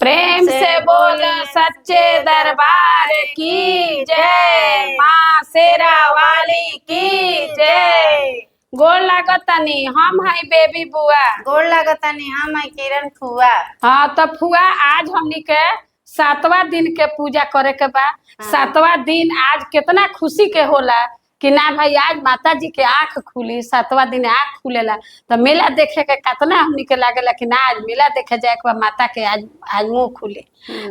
प्रेम से बोलो सच्चे दरबार की जय, माँ शेरा वाली की जय। गोड़ लागतानी हम है बेबी बुआ। गोड़ लागतानी हम है किरण फुआ। हाँ तो फुआ आज हमनी के 7वां दिन के पूजा करे के बा। हाँ। 7वां दिन आज कितना खुशी के होला कि ना भाई आज माता जी के आंख खुली। 7वां दिन आंख खुलेला तो मेला देखे के कितना हमनी के लागेला कि ना आज मेला देखे जाए के बा, माता के आज आज मुंह खुले।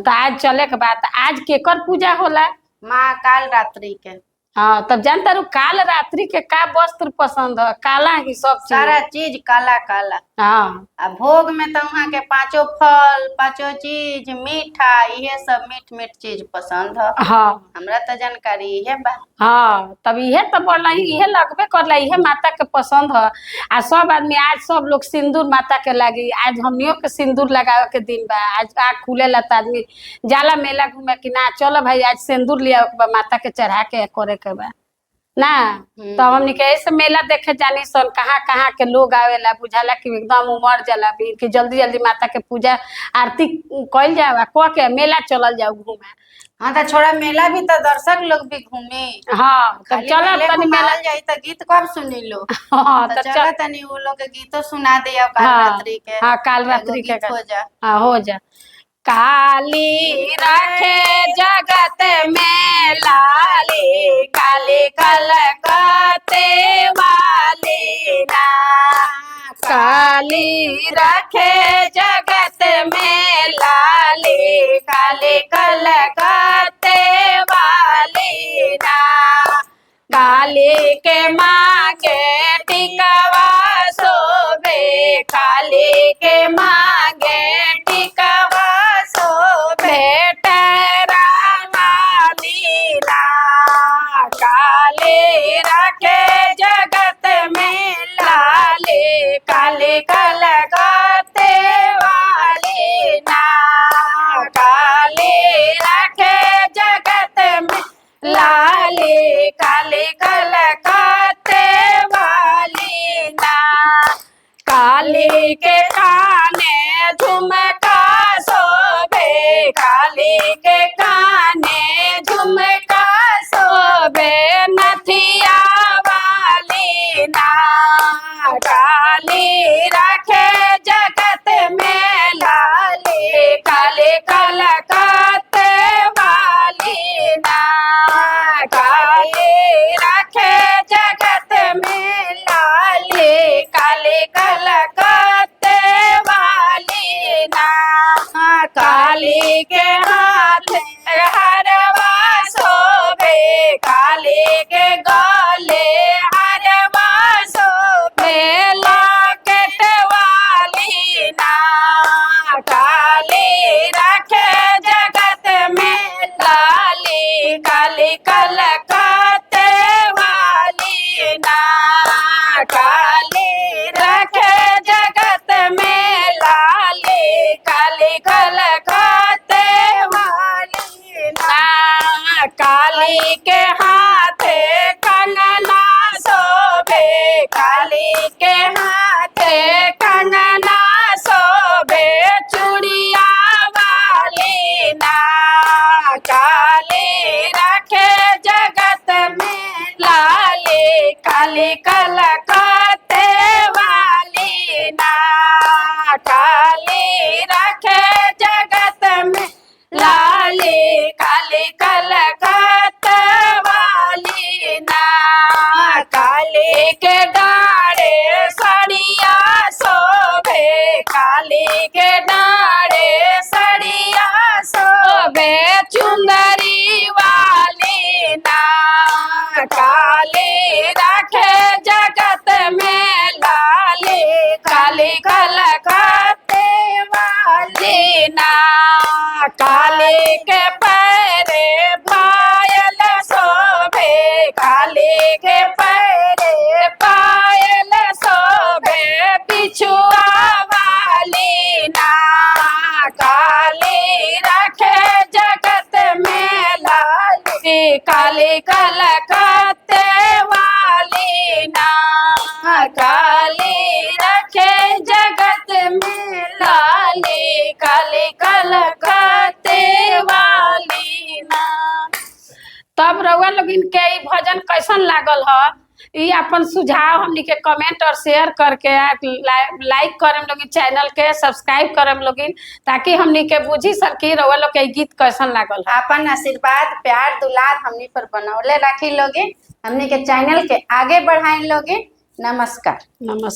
तो आज चले के बाद आज केकर पूजा होला? माँ काल रात्रि के। हाँ तब जानता रू काल रात्रि के का वस्त्र पसंद है? काला ही सब चीज। सारा चीज काला काला। हाँ आ भोग में तो वहाँ के 5 फल 5 चीज मीठा ये सब मीठ मीठ चीज पसंद है। हाँ हमरा तो जानकारी है बा। हाँ तब इहे तो बोला इहे लगबे करला, इहे माता के पसंद है। आ सब आदमी आज सब लोग सिंदूर माता के लागी। आज हमनियों के सिंदूर लगावे के दिन बा। आज आँख खुलेला तो आदमी जाला मेला घूमे कि ना चलो भाई आज सिंदूर लिया माता के चढ़ा के करे के बा ना। तो हमनी के ऐसे मेला देखे जानी सन, कहाँ कहाँ के लोग आवेला, बुझाला कि एकदम उमड़ जाला भी कि जल्दी जल्दी माता के पूजा आरती कइल जावा क के मेला चलल जाओ घूमे। हाँ तो छोड़ा मेला भी तो दर्शक लोग भी घूमे। हाँ तब चलो तनी मेला जाई तो गीत कब सुनी लो। हाँ तो चलो तनी वो लोग के गीतो सुना दिया काल रात्रि के। हाँ काल रात्रि के हो जा। हाँ हो जा। काली रखे जगत में लाली, काली कलकत्ते वाली ना। काली रखे जगत में लाली, काली कलकत्ते वाली ना। काली के माँ के टिकवा शोभे, काली के माँ के टिकवा शोभे तेरा लीला। काली रखे जगत में लाली, काली कलकत्ते वाली ना। काली रखे जगत में लाली, काली कलकत्ते वाली ना। काली के काने झुमका शोभे, काली के काने झुमका शोभे नथिया वाली ना। काली रखे जगत में लाली, काली कलकत्ते वाली ना। काली रखे जगत में लाली, काली कलकत्ते वाली ना। काली के हाथ हरवा शोभे, काली के गले हरवा शोभे लॉकेट वाली ना। काली रखे जगत में लाली, काली कलकत्ते वाली ना। काली रखे जगत में लाली, काली कलकत्ते वाली ना। काली के हाथ कंगना शोभे, काली के हाथ कंगना शोभे चूड़िया वाली ना। काली रखे जगत में लाली, काली कलकत्ते वाली ना। काली रखे जगत में लाली, काली कलकत्ते वाली ना। काली के डाढ़े सड़िया शोभे, काली के डाढ़े सड़िया शोभे चुंदरी वाली ना। काली रखे जगत में लाली, काली कलकत्ते वाली ना। काली के पैरे पायल शोभे, काली के पैरे पायल शोभे बिछुआ वाली ना। काली रखे जगत में लाली, काली कलकत्ते वाली ना। काली रखे जगत में लाली, काली कलकत्ते भजन कैसन लागल ह ई अपन सुझाव हमनी के कमेंट और शेयर करके लाइक करम लोगिन, चैनल के सब्सक्राइब करम लोगिन, ताकि हमनी के बुझी सकी रउआ लोग के गीत कैसन लागल है। अपन आशीर्वाद प्यार दुलार हमनी पर बनौले रखी लोगे, हमनी के चैनल के आगे बढ़ाई लोगे। नमस्कार। नमस्कार।